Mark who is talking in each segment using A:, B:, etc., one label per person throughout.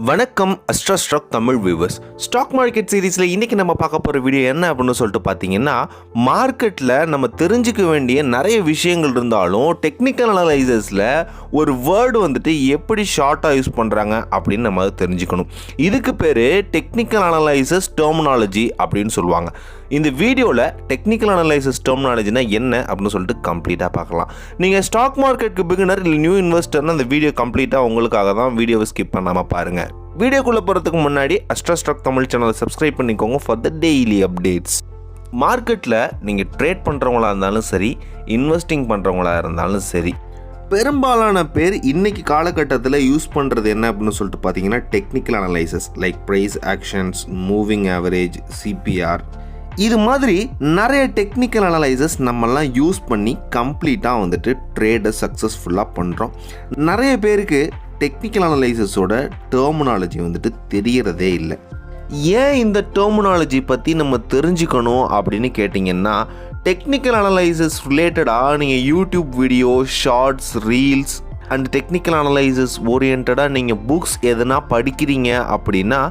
A: வணக்கம் AstraStockTamil viewers. Stock market சீரிஸில் இன்றைக்கி நம்ம பார்க்க போகிற வீடியோ என்ன அப்படின்னு சொல்லிட்டு பார்த்தீங்கன்னா, மார்க்கெட்டில் நம்ம தெரிஞ்சுக்க வேண்டிய நிறைய விஷயங்கள் இருந்தாலும் டெக்னிக்கல் அனலைசஸில் ஒரு வேர்டு வந்துட்டு எப்படி ஷார்ட்டாக யூஸ் பண்ணுறாங்க அப்படின்னு நம்ம தெரிஞ்சுக்கணும். இதுக்கு பேர் டெக்னிக்கல் அனலைசஸ் டெர்மினாலஜி அப்படின்னு சொல்லுவாங்க. இந்த வீடியோவில் டெக்னிக்கல் அனலைசஸ் டெர்மினாலஜினா என்ன அப்படின்னு சொல்லிட்டு கம்ப்ளீட்டாக பார்க்கலாம். நீங்கள் ஸ்டாக் மார்க்கெட்டுக்கு பிகினர் இல்லை நியூ இன்வெஸ்டர்னு அந்த வீடியோ கம்ப்ளீட்டாக உங்களுக்காக தான் வீடியோவை ஸ்கிப் பண்ணாமல் பாருங்கள். வீடியோக்குள்ளே போகிறதுக்கு முன்னாடி AstraStockTamil சேனலை சப்ஸ்கிரைப் பண்ணிக்கோங்க ஃபார் த டெய்லி அப்டேட்ஸ். மார்க்கெட்டில் நீங்கள் ட்ரேட் பண்ணுறவங்களா இருந்தாலும் சரி, இன்வெஸ்டிங் பண்ணுறவங்களா இருந்தாலும் சரி, பெரும்பாலான பேர் இன்றைக்கி காலகட்டத்தில் யூஸ் பண்ணுறது என்ன அப்படின்னு சொல்லிட்டு பார்த்தீங்கன்னா technical analysis like price actions, moving average, CPR, இது மாதிரி நிறைய டெக்னிக்கல் அனலைசஸ் நம்மெல்லாம் யூஸ் பண்ணி கம்ப்ளீட்டாக வந்துட்டு ட்ரேடை சக்ஸஸ்ஃபுல்லாக பண்ணுறோம். நிறைய பேருக்கு டெக்னிக்கல் அனலைசஸோட டெர்மினாலஜி வந்துட்டு தெரியறதே இல்லை. ஏன் இந்த டெர்மினாலஜி பற்றி நம்ம தெரிஞ்சுக்கணும் அப்படின்னு கேட்டிங்கன்னா, டெக்னிக்கல் அனலைசஸ் ரிலேட்டடாக நீங்கள் YouTube video, shorts, reels and technical analysis ஓரியன்டாக நீங்கள் புக்ஸ் எதுனா படிக்கிறீங்க அப்படின்னா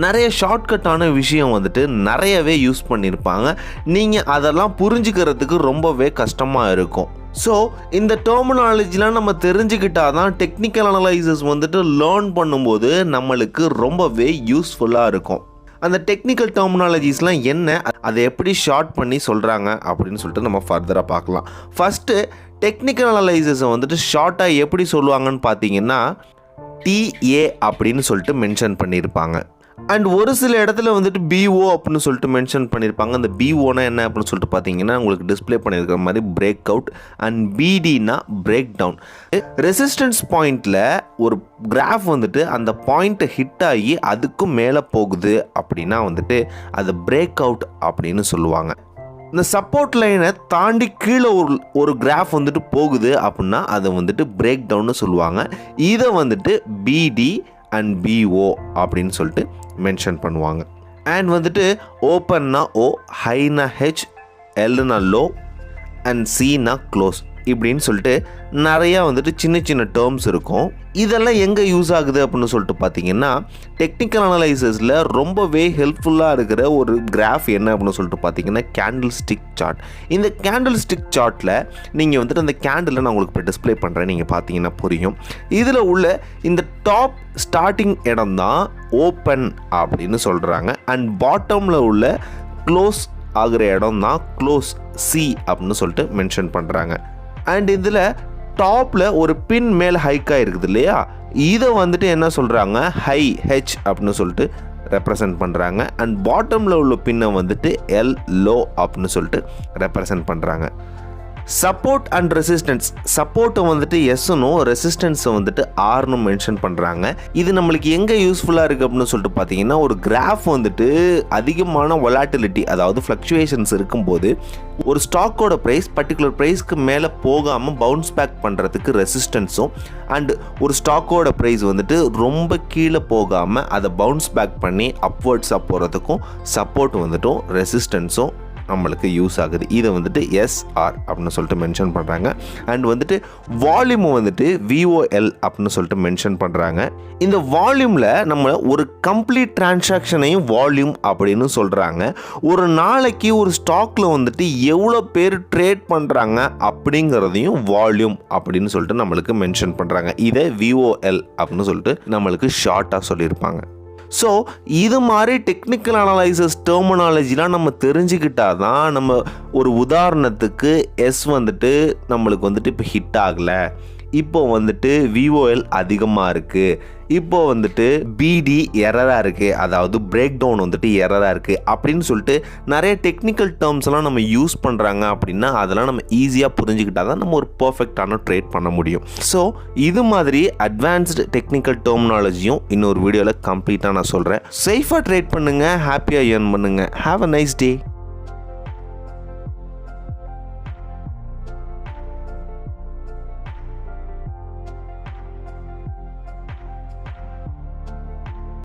A: நிறைய ஷார்ட்கட்டான விஷயம் வந்துட்டு நிறையவே யூஸ் பண்ணியிருப்பாங்க. நீங்கள் அதெல்லாம் புரிஞ்சுக்கிறதுக்கு ரொம்பவே கஷ்டமாக இருக்கும். ஸோ இந்த டெர்மினாலஜிலாம் நம்ம தெரிஞ்சுக்கிட்டால் தான் டெக்னிக்கல் அனலைசஸ் வந்துட்டு லேர்ன் பண்ணும்போது நம்மளுக்கு ரொம்பவே யூஸ்ஃபுல்லாக இருக்கும். அந்த டெக்னிக்கல் டெர்மினாலஜிஸ்லாம் என்ன, அதை எப்படி ஷார்ட் பண்ணி சொல்கிறாங்க அப்படின்னு சொல்லிட்டு நம்ம ஃபர்தராக பார்க்கலாம். ஃபஸ்ட்டு டெக்னிக்கல் அனலைசஸை வந்துட்டு ஷார்ட்டாக எப்படி சொல்லுவாங்கன்னு பார்த்தீங்கன்னா TA அப்படின்னு சொல்லிட்டு மென்ஷன் பண்ணியிருப்பாங்க. அண்ட் ஒரு சில இடத்துல வந்துட்டு BO அப்படின்னு சொல்லிட்டு மென்ஷன் பண்ணியிருப்பாங்க. அந்த BOனா என்ன அப்படின்னு சொல்லிட்டு பார்த்தீங்கன்னா உங்களுக்கு டிஸ்பிளே பண்ணியிருக்கிற மாதிரி பிரேக் அவுட், அண்ட் BDனா பிரேக் டவுன். ரெசிஸ்டன்ஸ் பாயிண்டில் ஒரு கிராஃப் வந்துட்டு அந்த பாயிண்ட்டை ஹிட் ஆகி அதுக்கும் மேலே போகுது அப்படின்னா வந்துட்டு அது பிரேக் அவுட் அப்படின்னு சொல்லுவாங்க. இந்த சப்போர்ட் லைனை தாண்டி கீழே ஒரு கிராஃப் வந்துட்டு போகுது அப்படின்னா அதை வந்துட்டு பிரேக் டவுன்னு சொல்லுவாங்க. இதை வந்துட்டு BD அண்ட் BO அப்படின்னு சொல்லிட்டு மென்ஷன் பண்ணுவாங்க. அண்ட் வந்துட்டு ஓப்பன்னா O, ஹைனா H, Lனா லோ அண்ட் Cனா க்ளோஸ் இப்படின்னு சொல்லிட்டு நிறையா வந்துட்டு சின்ன சின்ன டேர்ம்ஸ் இருக்கும். இதெல்லாம் எங்கே யூஸ் ஆகுது அப்படின்னு சொல்லிட்டு பார்த்தீங்கன்னா டெக்னிக்கல் அனலைசஸில் ரொம்பவே ஹெல்ப்ஃபுல்லாக இருக்கிற ஒரு கிராஃப் என்ன அப்படின்னு சொல்லிட்டு பார்த்தீங்கன்னா கேண்டில் ஸ்டிக் சார்ட். இந்த கேண்டில் ஸ்டிக் சார்ட்டில் நீங்கள் வந்துட்டு அந்த கேண்டில் நான் உங்களுக்கு இப்போ டிஸ்பிளே பண்ணுறேன், நீங்கள் பார்த்தீங்கன்னா புரியும். இதில் உள்ள இந்த டாப் ஸ்டார்டிங் இடம் தான் ஓப்பன் அப்படின்னு சொல்கிறாங்க. அண்ட் பாட்டமில் உள்ள க்ளோஸ் ஆகிற இடம் தான் க்ளோஸ் C அப்படின்னு சொல்லிட்டு மென்ஷன் பண்ணுறாங்க. அண்ட் இதில் டாப்பில் ஒரு பின் மேல் ஹைக்காக இருக்குது இல்லையா, இதை வந்துட்டு என்ன சொல்கிறாங்க ஹை H அப்படின்னு சொல்லிட்டு ரெப்ரசன்ட் பண்ணுறாங்க. அண்ட் பாட்டமில் உள்ள பின்னை வந்துட்டு L லோ அப்படின்னு சொல்லிட்டு ரெப்ரசன்ட் பண்ணுறாங்க. சப்போர்ட் அண்ட் ரெசிஸ்டன்ஸ், சப்போர்ட்டை வந்துட்டு Sனும் ரெசிஸ்டன்ஸை வந்துட்டு Rனும் மென்ஷன் பண்ணுறாங்க. இது நம்மளுக்கு எங்கே யூஸ்ஃபுல்லாக இருக்குது அப்படின்னு சொல்லிட்டு பார்த்தீங்கன்னா ஒரு கிராஃப் வந்துட்டு அதிகமான வொலாட்டிலிட்டி அதாவது ஃப்ளக்சுவேஷன்ஸ் இருக்கும்போது ஒரு ஸ்டாக்கோட ப்ரைஸ் பர்டிகுலர் ப்ரைஸ்க்கு மேலே போகாமல் பவுன்ஸ் பேக் பண்ணுறதுக்கு ரெசிஸ்டன்ஸும், அண்ட் ஒரு ஸ்டாக்கோட ப்ரைஸ் வந்துட்டு ரொம்ப கீழே போகாமல் அதை பவுன்ஸ் பேக் பண்ணி அப்வர்ட்ஸாக போகிறதுக்கும் சப்போர்ட் வந்துட்டும் ரெசிஸ்டன்ஸும் நம்மளுக்கு யூஸ் ஆகுது. இதை வந்துட்டு SR அப்படின்னு சொல்லிட்டு மென்ஷன் பண்ணுறாங்க. அண்ட் வந்துட்டு வால்யூம் வந்துட்டு VOL அப்படின்னு சொல்லிட்டு மென்ஷன் பண்ணுறாங்க. இந்த வால்யூமில் நம்ம ஒரு கம்ப்ளீட் டிரான்சாக்ஷனையும் வால்யூம் அப்படின்னு சொல்கிறாங்க. ஒரு நாளைக்கு ஒரு ஸ்டாக்கில் வந்துட்டு எவ்வளோ பேர் ட்ரேட் பண்ணுறாங்க அப்படிங்கிறதையும் வால்யூம் அப்படின்னு சொல்லிட்டு நம்மளுக்கு மென்ஷன் பண்ணுறாங்க. இதை VOL அப்படின்னு சொல்லிட்டு நம்மளுக்கு ஷார்ட்டாக சொல்லியிருப்பாங்க. ஸோ இது மாதிரி டெக்னிக்கல் அனலைசஸ் டெர்மினாலஜிலாம் நம்ம தெரிஞ்சுக்கிட்டால் தான் நம்ம ஒரு உதாரணத்துக்கு வந்துட்டு நம்மளுக்கு வந்துட்டு இப்போ ஹிட் ஆகலை, இப்போ வந்துட்டு VOL அதிகமாக இருக்குது, இப்போ வந்துட்டு BD எரராக இருக்குது, அதாவது பிரேக் டவுன் வந்துட்டு எரராக இருக்குது அப்படின்னு சொல்லிட்டு நிறைய டெக்னிக்கல் டேர்ம்ஸ்லாம் நம்ம யூஸ் பண்ணுறாங்க அப்படின்னா அதெல்லாம் நம்ம ஈஸியாக புரிஞ்சுக்கிட்டால் தான் நம்ம ஒரு பர்ஃபெக்டான ட்ரேட் பண்ண முடியும். ஸோ இது மாதிரி அட்வான்ஸ்டு டெக்னிக்கல் டெர்மினாலஜியும் இன்னொரு வீடியோவில் கம்ப்ளீட்டாக நான் சொல்கிறேன். சேஃபாக ட்ரேட் பண்ணுங்கள், ஹாப்பியாக ஏர்ன் பண்ணுங்கள். Have a nice day.